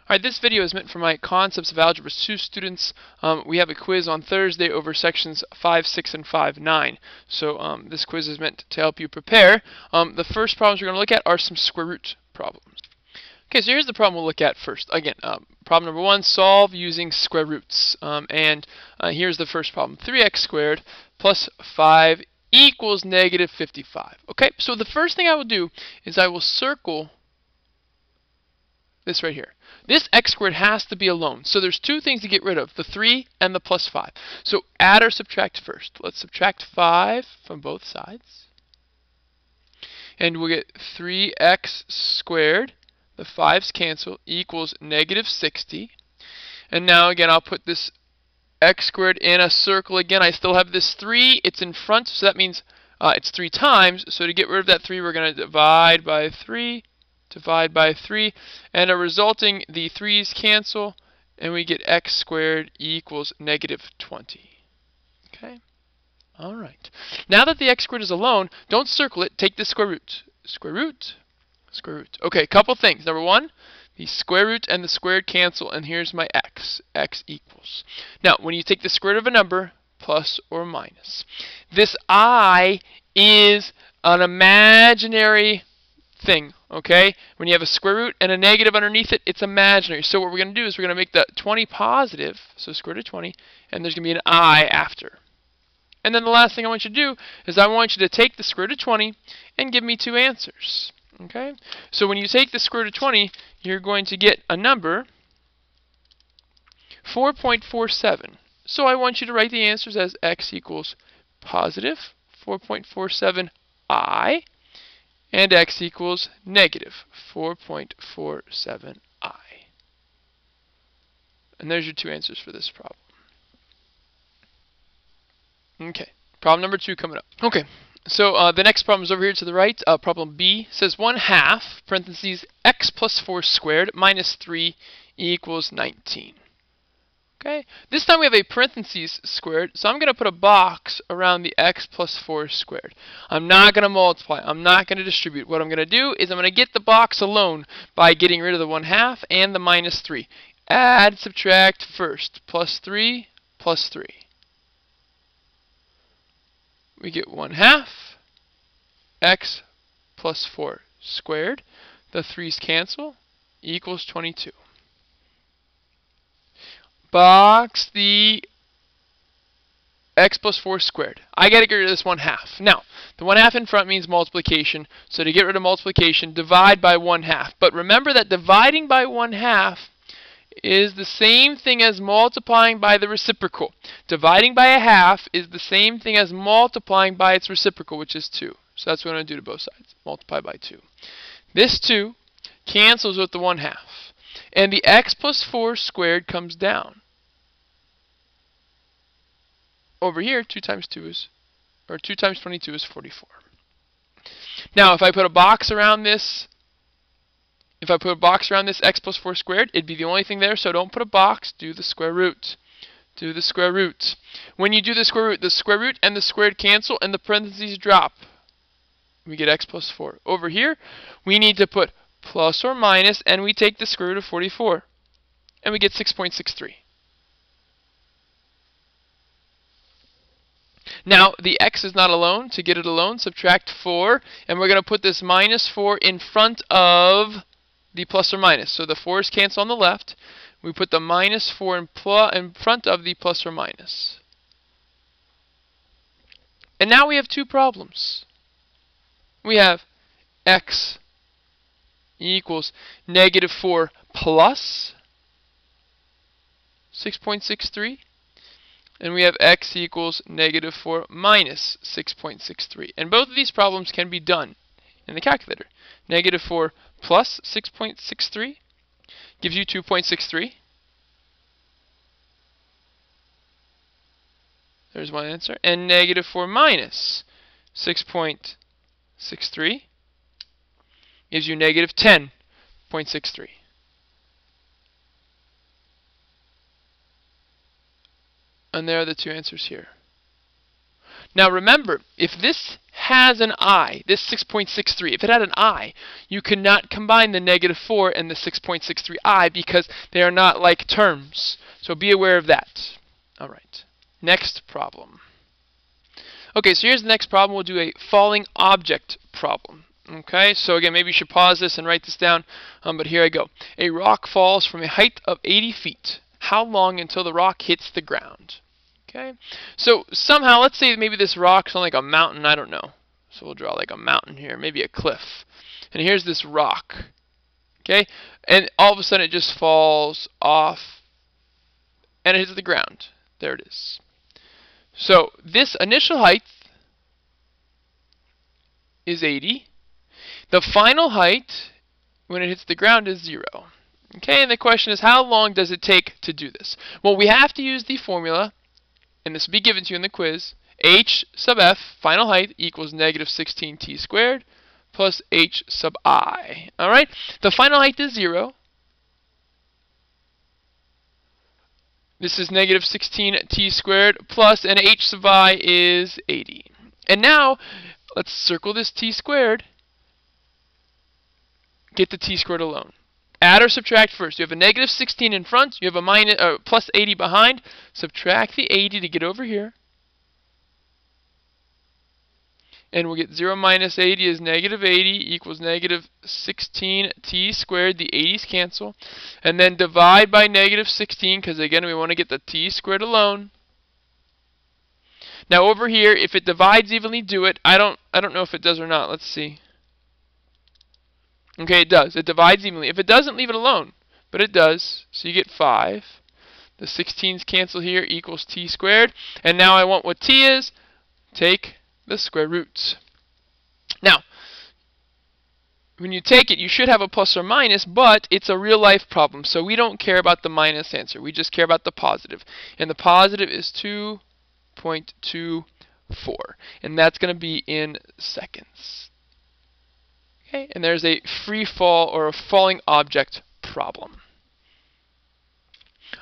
Alright, this video is meant for my Concepts of Algebra 2 students. We have a quiz on Thursday over sections 5, 6, and 5, 9. So this quiz is meant to help you prepare. The first problems we're going to look at are some square root problems. Okay, so here's the problem we'll look at first. Again, problem number 1, solve using square roots. Here's the first problem. 3x squared plus 5 equals negative 55. Okay, so the first thing I will do is I will circle this right here. This x squared has to be alone. So there's two things to get rid of, the 3 and the plus 5. So add or subtract first. Let's subtract 5 from both sides. And we'll get 3x squared, the 5's cancel, equals negative 60. And now again, I'll put this x squared in a circle again. I still have this 3. It's in front, so that means it's 3 times. So to get rid of that 3, we're going to divide by 3. Divide by 3, and resulting, the 3's cancel, and we get x squared equals negative 20. Okay? Alright. Now that the x squared is alone, don't circle it, take the square root. Square root, square root. Okay, couple things. Number 1, the square root and the squared cancel, and here's my x. X equals. Now, when you take the square root of a number, plus or minus. This I is an imaginary thing, okay? When you have a square root and a negative underneath it, it's imaginary. So what we're going to do is we're going to make the 20 positive, so square root of 20, and there's going to be an I after. And then the last thing I want you to do is I want you to take the square root of 20 and give me two answers, okay? So when you take the square root of 20, you're going to get a number, 4.47. So I want you to write the answers as x equals positive 4.47 I, and x equals negative 4.47 I. And there's your two answers for this problem. Okay, problem number 2 coming up. Okay, so the next problem is over here to the right. Problem B says 1/2, parentheses, x plus 4 squared minus 3 equals 19. Okay, this time we have a parentheses squared, so I'm going to put a box around the x plus 4 squared. I'm not going to multiply. I'm not going to distribute. What I'm going to do is I'm going to get the box alone by getting rid of the 1/2 and the minus 3. Add, subtract first. Plus 3, plus 3. We get 1/2 x plus 4 squared. The 3's cancel, equals 22. Box the x plus 4 squared. I got to get rid of this 1/2. Now, the 1/2 in front means multiplication, so to get rid of multiplication, divide by 1/2. But remember that dividing by 1/2 is the same thing as multiplying by the reciprocal. Dividing by a half is the same thing as multiplying by its reciprocal, which is 2. So that's what I'm going to do to both sides. Multiply by 2. This 2 cancels with the 1/2. And the x plus 4 squared comes down. Over here, 2 times 22 is 44. Now, if I put a box around this, x plus 4 squared, it'd be the only thing there, so don't put a box, do the square root. Do the square root. When you do the square root and the squared cancel and the parentheses drop. We get x plus 4. Over here, we need to put plus or minus, and we take the square root of 44. And we get 6.63. Now, the x is not alone. To get it alone, subtract 4. And we're going to put this minus 4 in front of the plus or minus. So the 4's cancel on the left. We put the minus 4 in front of the plus or minus. And now we have two problems. We have x equals negative 4 plus 6.63. And we have x equals negative 4 minus 6.63. And both of these problems can be done in the calculator. Negative 4 plus 6.63 gives you 2.63. There's one answer. And negative 4 minus 6.63 gives you negative 10.63. And there are the two answers here. Now remember, if this has an I, this 6.63, if it had an I, you could not combine the -4 and the 6.63i because they are not like terms. So be aware of that. All right, next problem. Okay, so here's the next problem. We'll do a falling object problem. Okay, so again, maybe you should pause this and write this down, but here I go. A rock falls from a height of 80 feet. How long until the rock hits the ground? Okay, so somehow, let's say maybe this rock's on like a mountain, I don't know. So we'll draw like a mountain here, maybe a cliff. And here's this rock. Okay, and all of a sudden it just falls off and it hits the ground. There it is. So this initial height is 80. The final height when it hits the ground is 0. Okay, and the question is, how long does it take to do this? Well, we have to use the formula, and this will be given to you in the quiz. H sub f, final height, equals -16t squared plus h sub I. All right, the final height is 0. This is -16t squared plus, and h sub I is 80. And now, let's circle this t squared. Get the t squared alone. Add or subtract first. You have a -16 in front. You have a plus 80 behind. Subtract the 80 to get over here. And we'll get 0 minus 80 is -80 equals -16t squared. The 80's cancel. And then divide by -16 because, again, we want to get the t squared alone. Now over here, if it divides evenly, do it. I don't know if it does or not. Let's see. Okay, it does. It divides evenly. If it doesn't, leave it alone. But it does. So you get 5. The 16's cancel here, equals t squared. And now I want what t is. Take the square roots. Now, when you take it, you should have a plus or minus, but it's a real-life problem. So we don't care about the minus answer. We just care about the positive. And the positive is 2.24. And that's going to be in seconds. Okay, and there's a free fall or a falling object problem.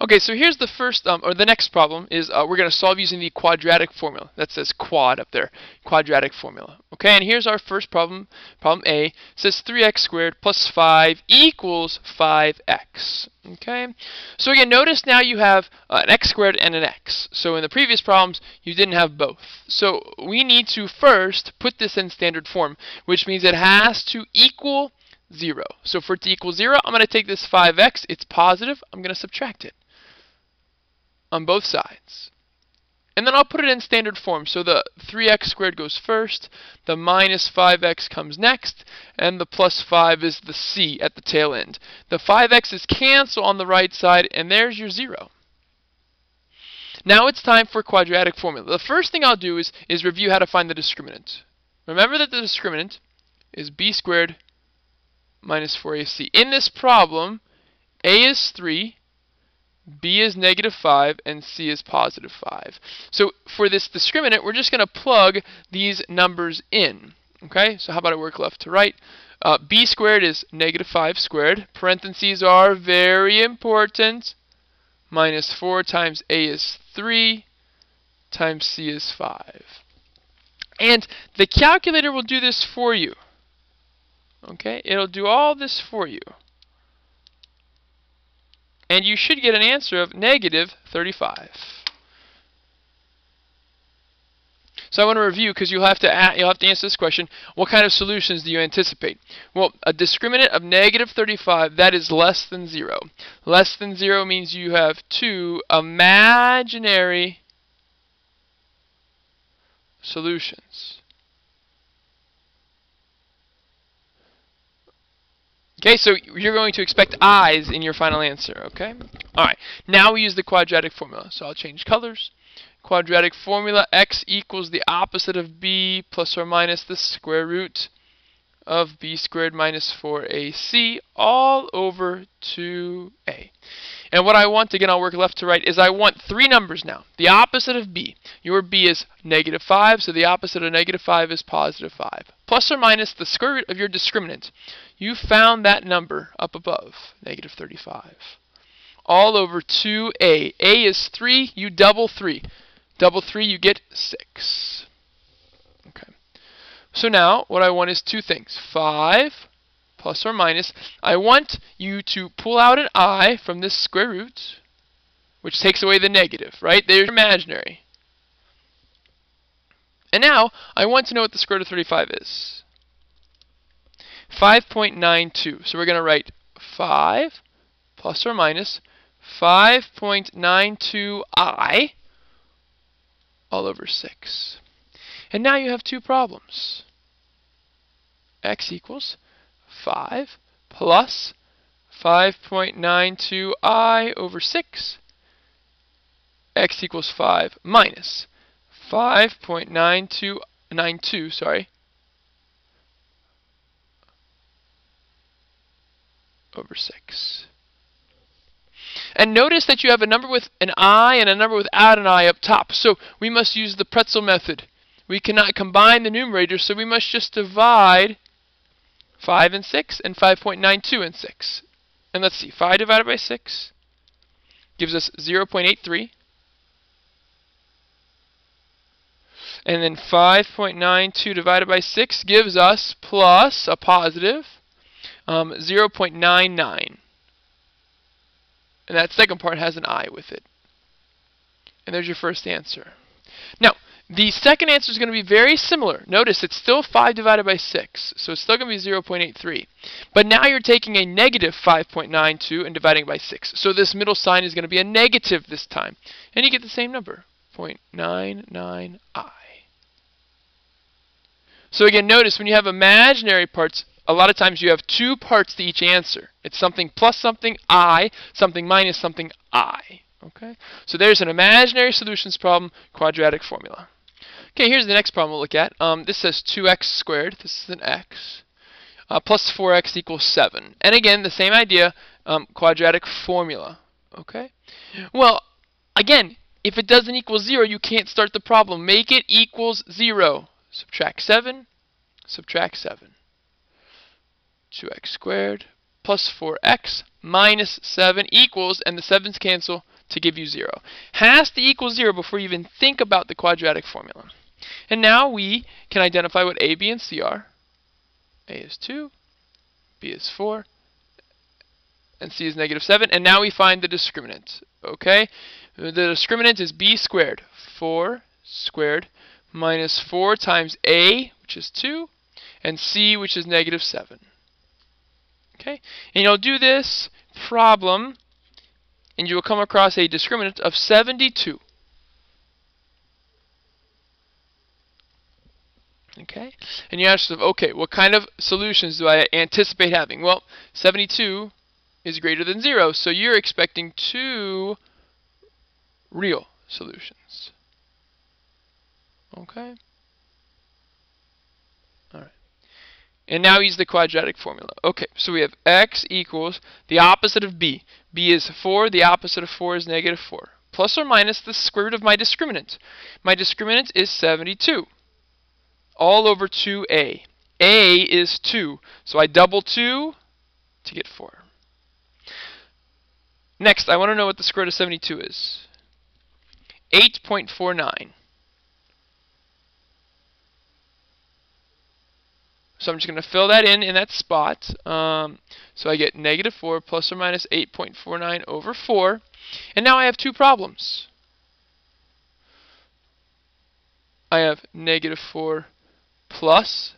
Okay, so here's the first, or the next problem is we're going to solve using the quadratic formula. That says quad up there, quadratic formula. Okay, and here's our first problem. Problem A says 3x squared plus 5 equals 5x. Okay, so again, notice now you have an x squared and an x. So in the previous problems, you didn't have both. So we need to first put this in standard form, which means it has to equal 0. So for it to equal 0, I'm going to take this 5x. It's positive. I'm going to subtract it on both sides. And then I'll put it in standard form. So the 3x squared goes first, the minus 5x comes next, and the plus 5 is the c at the tail end. The 5x's cancel on the right side, and there's your 0. Now it's time for quadratic formula. The first thing I'll do is review how to find the discriminant. Remember that the discriminant is b squared minus 4ac. In this problem, a is 3, b is -5, and c is +5. So for this discriminant, we're just going to plug these numbers in. Okay, so how about I work left to right? B squared is -5 squared. Parentheses are very important. Minus 4 times a is 3 times c is 5. And the calculator will do this for you. Okay, it'll do all this for you. And you should get an answer of -35. So I want to review, because you'll have to answer this question. What kind of solutions do you anticipate? Well, a discriminant of -35, that is less than 0. Less than 0 means you have two imaginary solutions. Okay, so you're going to expect i's in your final answer, okay? All right, now we use the quadratic formula. So I'll change colors. Quadratic formula, x equals the opposite of b plus or minus the square root of b squared minus 4ac all over 2a. And what I want, again, I'll work left to right, is I want three numbers now. The opposite of b. Your b is -5, so the opposite of -5 is +5. Plus or minus the square root of your discriminant. You found that number up above, -35. All over 2a. A is 3, you double 3. Double 3, you get 6. Okay. So now what I want is two things. 5 plus or minus. I want you to pull out an I from this square root, which takes away the negative, right? There's imaginary. And now I want to know what the square root of 35 is. 5.92. So we're going to write 5 plus or minus 5.92i all over 6. And now you have two problems. X equals 5 plus 5.92i over 6. X equals 5 minus 5.92, sorry, over 6. And notice that you have a number with an I and a number without an I up top. So we must use the pretzel method. We cannot combine the numerators, so we must just divide 5 and 6 and 5.92 and 6. And let's see, 5 divided by 6 gives us 0.83. And then 5.92 divided by 6 gives us plus a positive 0.99. And that second part has an I with it. And there's your first answer. Now, the second answer is going to be very similar. Notice it's still 5 divided by 6, so it's still going to be 0.83. But now you're taking a negative 5.92 and dividing by 6. So this middle sign is going to be a negative this time. And you get the same number, 0.99i. So again, notice when you have imaginary parts, a lot of times you have two parts to each answer. It's something plus something, I, something minus something, I. Okay? So there's an imaginary solutions problem, quadratic formula. Okay, here's the next problem we'll look at. This says 2x squared. This is an x. Plus 4x equals 7. And again, the same idea, quadratic formula. Okay? Well, again, if it doesn't equal 0, you can't start the problem. Make it equals 0. Subtract 7. Subtract 7. 2x squared plus 4x minus 7 equals, and the 7's cancel to give you 0. Has to equal 0 before you even think about the quadratic formula. And now we can identify what a, b, and c are. A is 2, b is 4, and c is negative 7. And now we find the discriminant. Okay? The discriminant is b squared. 4 squared minus 4 times a, which is 2, and c, which is negative 7. Okay? And you'll do this problem, and you will come across a discriminant of 72. Okay? And you ask yourself, okay, what kind of solutions do I anticipate having? Well, 72 is greater than 0, so you're expecting 2 real solutions. Okay? Alright. And now use the quadratic formula. Okay, so we have x equals the opposite of b. b is 4, the opposite of 4 is negative 4. Plus or minus the square root of my discriminant. My discriminant is 72. All over 2a. a is 2, so I double 2 to get 4. Next, I want to know what the square root of 72 is. 8.49. So I'm just going to fill that in that spot. So I get negative 4 plus or minus 8.49 over 4. And now I have two problems. I have negative 4 plus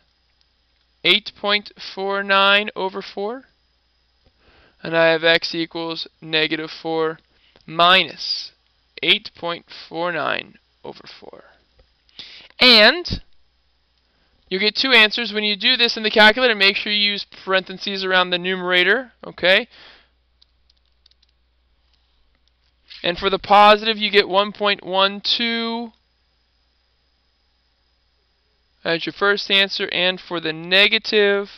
8.49 over 4. And I have x equals negative 4 minus 8.49 over 4. And you get two answers. When you do this in the calculator, make sure you use parentheses around the numerator. Okay? And for the positive, you get 1.12 as your first answer. And for the negative,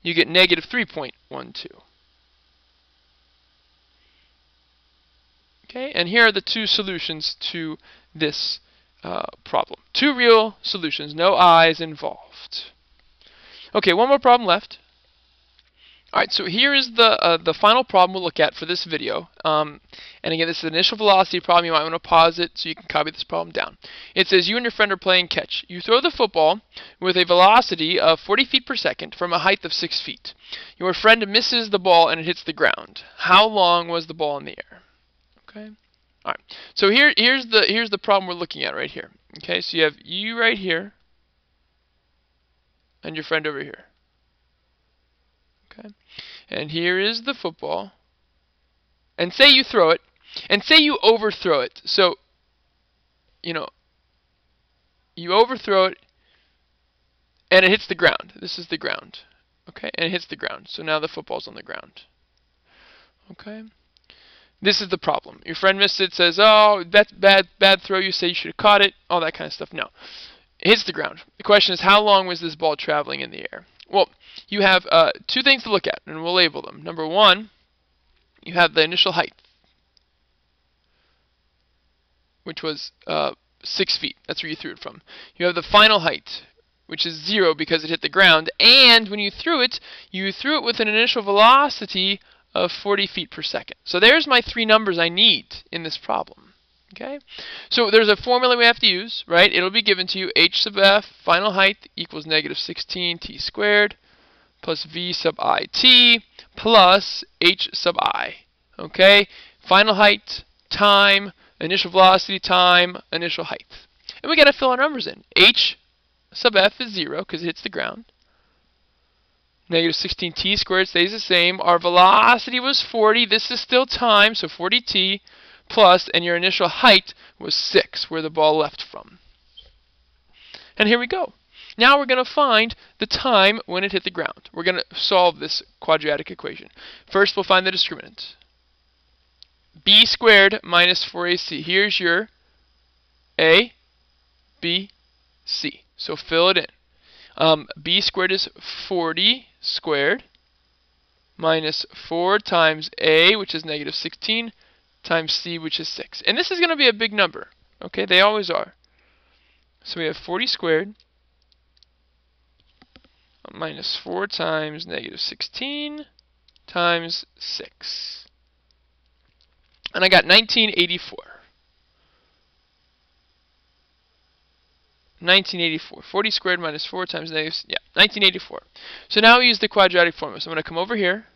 you get negative 3.12. Okay? And here are the two solutions to this problem. Two real solutions, no i's involved. Okay, one more problem left. Alright, so here is the final problem we'll look at for this video. And again, this is an initial velocity problem. You might want to pause it so you can copy this problem down. It says you and your friend are playing catch. You throw the football with a velocity of 40 feet per second from a height of 6 feet. Your friend misses the ball and it hits the ground. How long was the ball in the air? Okay. Alright, so here's the problem we're looking at right here. Okay, so you have you right here and your friend over here. Okay, and here is the football. And say you throw it, and say you overthrow it. So, you overthrow it, and it hits the ground. This is the ground. Okay, and it hits the ground. So now the football's on the ground. Okay. This is the problem. Your friend missed it, says, oh, that's bad throw. You say you should have caught it, all that kind of stuff. No. It hits the ground. The question is, how long was this ball traveling in the air? Well, you have two things to look at, and we'll label them. Number one, you have the initial height, which was 6 feet. That's where you threw it from. You have the final height, which is 0 because it hit the ground. And when you threw it with an initial velocity of 40 feet per second. So there's my three numbers I need in this problem. Okay, so there's a formula we have to use, right? It'll be given to you. H sub f, final height, equals negative 16 t squared plus v sub I t plus h sub I. Okay, final height, time, initial velocity, time, initial height. And we got to fill our numbers in. H sub f is 0 because it hits the ground. Negative 16t squared stays the same. Our velocity was 40. This is still time, so 40t. Plus, and your initial height was 6, where the ball left from. And here we go. Now we're going to find the time when it hit the ground. We're going to solve this quadratic equation. First, we'll find the discriminant. B squared minus 4ac. Here's your A, B, C. So fill it in. B squared is 40 squared minus 4 times A, which is negative 16, times C, which is 6. And this is going to be a big number. Okay, they always are. So we have 40 squared minus 4 times negative 16 times 6. And I got 1984. 1984. 40 squared minus 4 times negative, 1984. So now we use the quadratic formula. So I'm going to come over here.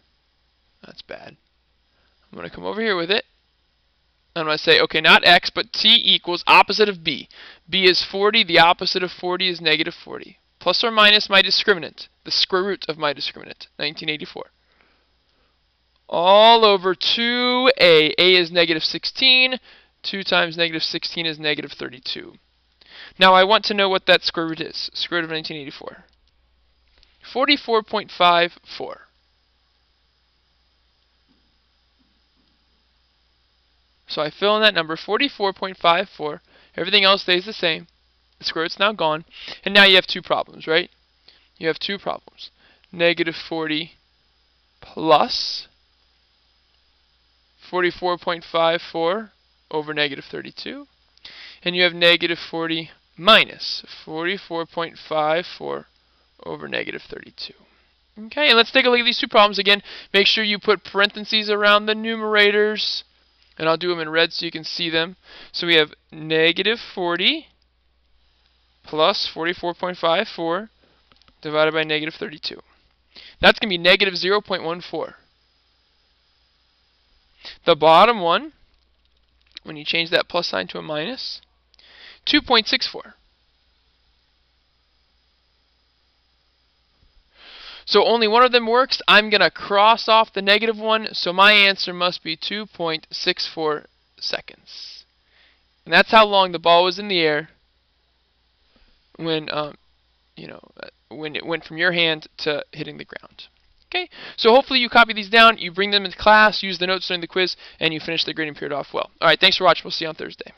That's bad. I'm going to come over here with it. I'm going to say, okay, not x, but t equals opposite of b. b is 40. The opposite of 40 is negative 40. Plus or minus my discriminant, the square root of my discriminant, 1984. All over 2a. a is negative 16. 2 times negative 16 is negative 32. Now I want to know what that square root is. Square root of 1984. 44.54. So I fill in that number, 44.54. Everything else stays the same. The square root's now gone. And now you have two problems, right? You have two problems. Negative 40 plus 44.54 over negative 32. And you have negative 40 minus 44.54 over negative 32. Okay, and let's take a look at these two problems again. Make sure you put parentheses around the numerators. And I'll do them in red so you can see them. So we have negative 40 plus 44.54 divided by negative 32. That's going to be negative 0.14. The bottom one, when you change that plus sign to a minus, 2.64. So only one of them works. I'm going to cross off the negative one, so my answer must be 2.64 seconds. And that's how long the ball was in the air when when it went from your hand to hitting the ground. Okay, so hopefully you copy these down, you bring them into class, use the notes during the quiz, and you finish the grading period off well. All right, thanks for watching. We'll see you on Thursday.